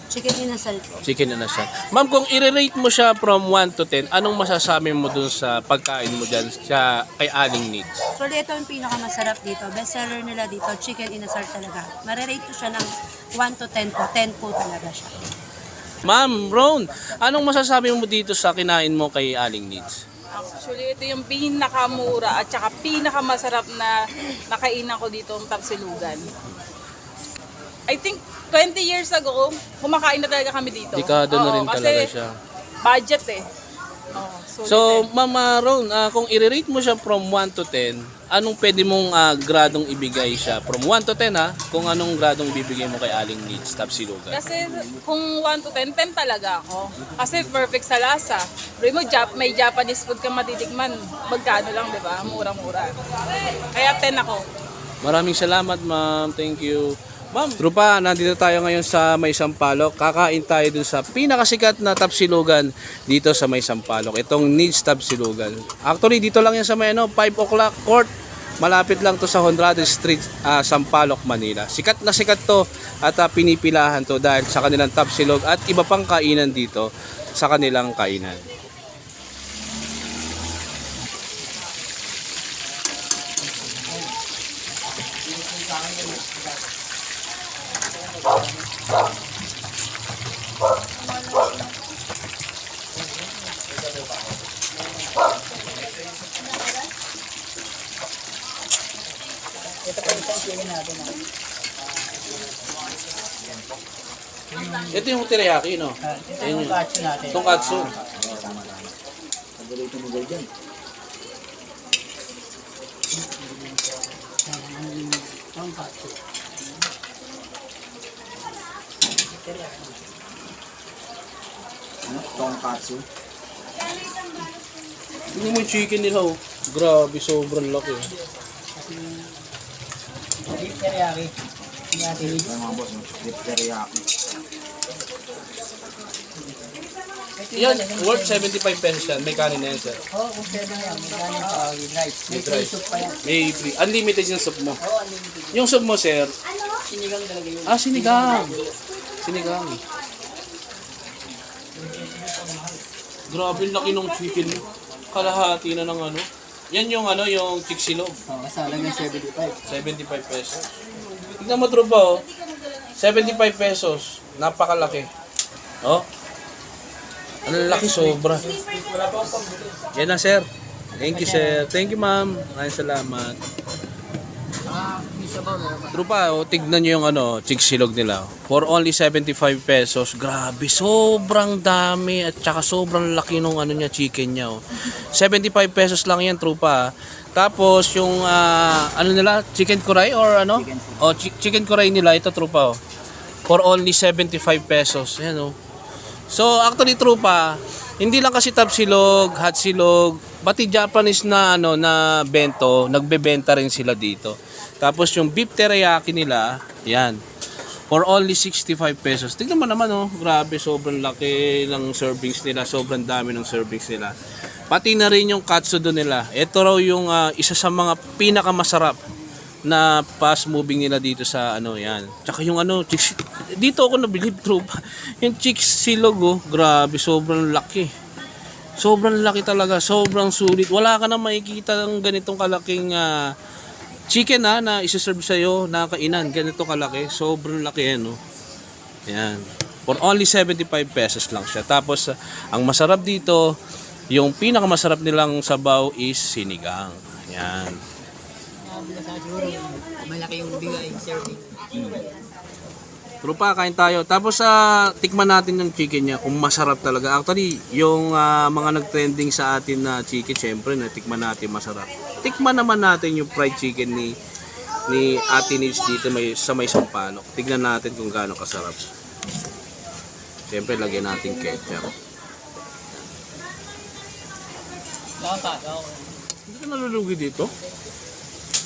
Chicken inasal po. Chicken na siya. Ma'am, kung i-rate mo siya from 1 to 10, anong masasabi mo dun sa pagkain mo dyan sa kay Aling Needs? Actually, ito yung pinakamasarap dito. Best seller nila dito, chicken inasal talaga. Marirate ko siya ng 1 to 10 po. 10 po talaga siya. Ma'am, Ron, anong masasabi mo dito sa kinain mo kay Aling Needs? Actually, ito yung pinakamura at saka pinakamasarap na nakainan ko dito ang Tapsilugan. I think 20 years ago, kumakain na talaga kami dito. Dekada na rin Oo, talaga kasi siya. budget eh. Oo, So, sulit eh. Ma'am Ron, kung i-rate mo siya from 1 to 10, anong pwede mong gradong ibigay siya? From 1 to 10 kung anong gradong ibibigay mo kay Aling Needs, Tapsilugan? Kasi kung 1 to 10, 10 talaga ako. Kasi perfect sa lasa. Pero may Japanese food kang matitikman. Magkano lang, di ba? Murang-mura. Kaya 10 ako. Maraming salamat, ma'am. Thank you. Ma'am, Trupa, nandito tayo ngayon sa May Sampaloc. Kakain tayo dun sa pinakasikat na Tapsilugan dito sa May Sampaloc. Itong Needs Tapsilugan. Actually, dito lang yan sa may 5 o'clock court. Malapit lang to sa Honrado Street, Sampaloc, Manila. Sikat na sikat to at pinipilahan to dahil sa kanilang Tapsilog at iba pang kainan dito sa kanilang kainan. Ito yung teriyaki, no? Ito yung katsu natin. Tonkatsu. Paborito mo dyan. Tonkatsu. Ano? Tonkatsu. Tingnan mo yung chicken nila, oh. Grabe, sobrang laki. Beef teriyaki. Hindi natin Ay mga boss, beef teriyaki. Yan, worth 75 pesos yan. May kanin na yan, sir. Oo, kung pwede na yan. Magkano with rice. May With rice. soup pa yan. May free. Unlimited yung soup mo. Oo, unlimited. Yung soup mo, sir. Sinigang talaga yun. Sinigang. Sinigang. Grabe, laki ng chicken mo. Kalahati na ng ano. Yan yung yung chiksilog. Oo, kasalagang 75. 75 pesos. Tignan mo, tropa, oh. 75 pesos. Napakalaki. Oh. Ang laki, sobra. Yan na, sir. Thank you, sir. Thank you, ma'am. Maraming salamat. Isa ba meron pa? Tropa, tignan nyo yung chiksilog nila. For only 75 pesos. Grabe, sobrang dami at saka sobrang laki nung niya, chicken niya. 75 pesos lang yan, tropa. Tapos yung nila, chicken kuray or ano? Chicken kuray nila, ito, tropa. For only 75 pesos. Yan, So, actually, tropa, hindi lang kasi Tapsilog, Hatsilog, pati Japanese na na bento, nagbebenta rin sila dito. Tapos yung beef teriyaki nila, yan. For only 65 pesos. Tignan mo naman, grabe, sobrang laki ng servings nila, sobrang dami ng servings nila. Pati na rin yung katsudo nila. Ito raw yung isa sa mga pinakamasarap na fast moving nila dito sa yan. Tsaka yung dito ako nabilib, tropa. Yung chiksilog, grabe, sobrang laki. Sobrang laki talaga, sobrang sulit. Wala ka na makikita ng ganitong kalaking chicken na isa-serve sa'yo na kainan. Ganito kalaki, sobrang laki Yan. For only 75 pesos lang siya. Tapos, ang masarap dito, yung pinakamasarap nilang sabaw is sinigang. Yan. Siguro, malaki yung bigay serving. Trupa, kain tayo. Tapos tikman natin yung chicken niya kung masarap talaga. Actually, yung mga nag-trending sa atin na chicken, syempre, natikman natin masarap. Tikman naman natin yung fried chicken ni Ate Needs dito sa May Sampaloc. Tignan natin kung gaano kasarap. Syempre, lagyan natin ketchup. Dapat, oo. Hindi ka nalulugi dito?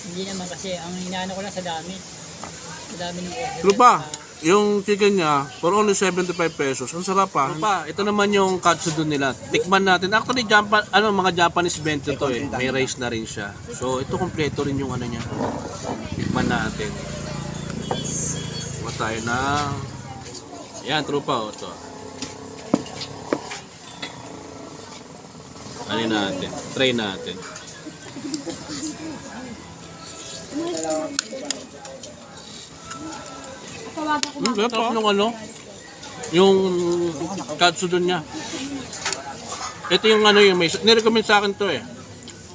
Hindi naman kasi, ang inaano ko lang sa dami. Sa dami ng order. Trupa, yung chicken niya, for only 75 pesos. Ang sarap pa. Trupa, ito naman yung katsudo nila. Tikman natin. Actually, mga Japanese bento to May rice na rin siya. So, ito kompleto rin yung niya. Tikman natin. Kuha tayo na Yan, trupa, ito. Ano natin? Try natin. Sarap nung ano, yung katsudon niya. Ito yung ano yung may, nirecommend sa akin to eh.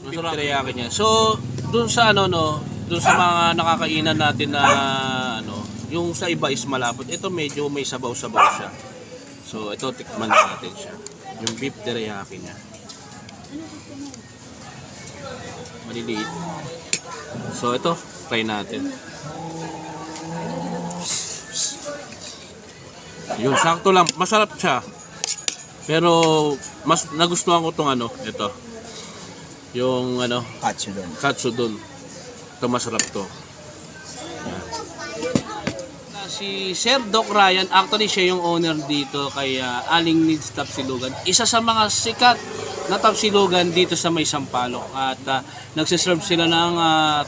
Masarap teriyaki niya. So, dun sa ano no, dun sa mga nakakainan natin na ano, yung sa iba is malapot. Ito medyo may sabaw-sabaw siya. So, ito tikman natin siya. Yung beef teriyaki niya. Maliliit. So, ito, try natin. Yun, sakto lang. Masarap siya. Pero, mas nagustuhan ko tong ano, ito. Yung ano, Katsudon. katsudon. Ito masarap to. Yan. Si Sir Doc Ryan, actually siya yung owner dito kay Aling Needs Tapsilugan. Isa sa mga sikat na tapsilugan dito sa may Sampaloc. At nagsiserve sila ng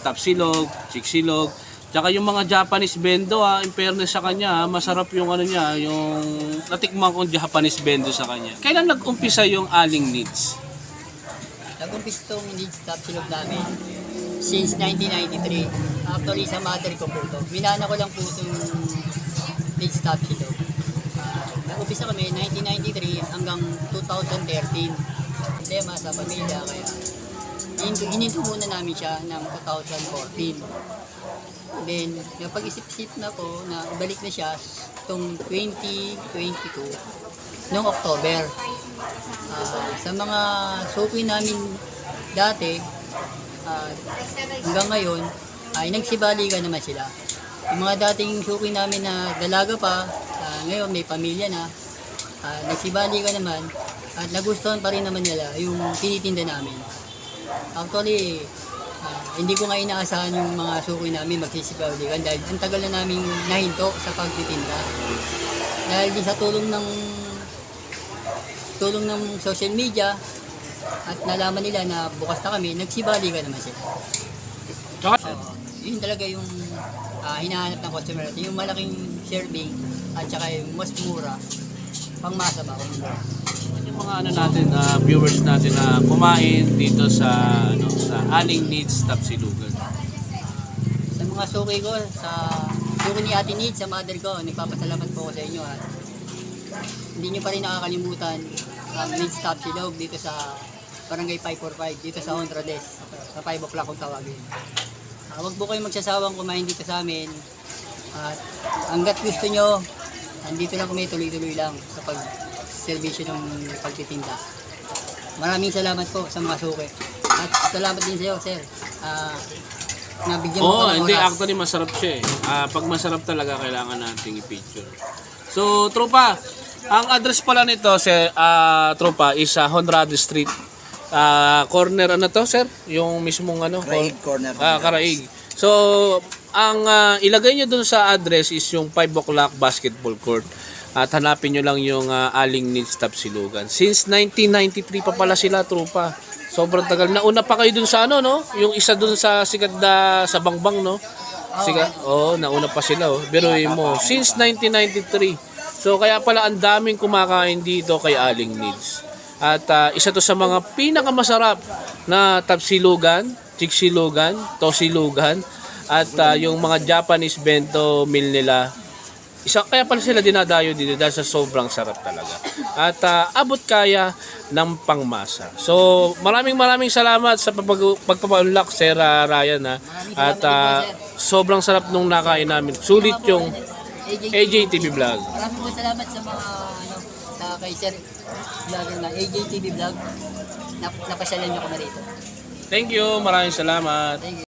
tapsilog, chiksilog, tsaka yung mga Japanese bento in fairness sa kanya, masarap yung ano niya, yung natikman kong Japanese bento sa kanya. Kailan nag-umpisa yung Aling Needs? Nag-umpis itong Needs Tapsilog namin since 1993. Actually, sa mother ko po ito. Binana ko lang po itong Needs Tapsilog. Nag-umpisa kami 1993 hanggang 2013. Problema sa pamilya, kaya hininto muna namin siya ng 2014. Then, napag-isip-isip na po na balik na siya itong 2022 noong October. Sa mga suki namin dati, hanggang ngayon, ay nagsibalikan naman sila. Yung mga dating suki namin na dalaga pa, ngayon may pamilya na, nagsibalikan naman, at nagustuhan pa rin naman nila yung tinitinda namin. Actually, hindi ko nga inaasahan yung mga suki namin magsisibalikan dahil ang tagal na namin nahinto sa pagtitinda. Dahil din sa tulong ng social media at nalaman nila na bukas na kami, nagsibalikan naman sila. So, yun talaga yung hinahanap ng customer natin, yung malaking serving at saka yung mas mura, pangmasa ba? Yung mga ano natin, viewers natin na kumain dito sa ano sa Aling Needs Tapsilugan. Sa mga suki ko, sa suki ni Ate Needs, sa mother ko, nagpapasalamat po ako sa inyo at hindi nyo pa rin nakakalimutan ang Needs Tapsilog dito sa Barangay 545, dito sa Honrales, sa 5 o'clock kung tawagin. Huwag po kayong magsasawang kumain dito sa amin at hanggat gusto nyo, andito lang kami tuloy-tuloy lang sa pag-servisyo ng pagtitinda. Maraming salamat po sa mga suki. At salamat din sa iyo, sir. Nabigyan mo ko ng Hindi, oras. actually masarap siya eh. Pag masarap talaga, kailangan nating i-picture. So, tropa, ang address pala nito, tropa, is Honrades Street. Corner, ano to, sir? Yung mismong ano? Karaig corner. Karaig. So, ang ilagay nyo dun sa address is yung 5 o'clock basketball court. At hanapin nyo lang yung Aling Needs Tapsilugan. Since 1993 pa pala sila, tropa. Sobrang tagal. Nauna pa kayo dun sa ano, no? Yung isa dun sa sikat sa Bangbang, no? Nauna pa sila, oh. Biruin mo. Since 1993. So, kaya pala ang daming kumakain dito kay Aling Needs. At isa to sa mga pinakamasarap na tapsilugan, chiksilugan, tosilugan, at yung mga Japanese bento meal nila. Kaya pala sila dinadayo dito dahil sa sobrang sarap talaga. At abot kaya ng pangmasa. So, maraming salamat sa pagpapaunlak, Sir Ryan. At sobrang sarap nung nakain namin. Sulit yung AJ TV Vlog. Maraming po salamat sa mga sa kay Sir Vlogger na AJ TV Vlog. Napasyalan niyo kami rito. Thank you. Maraming salamat. Thank you.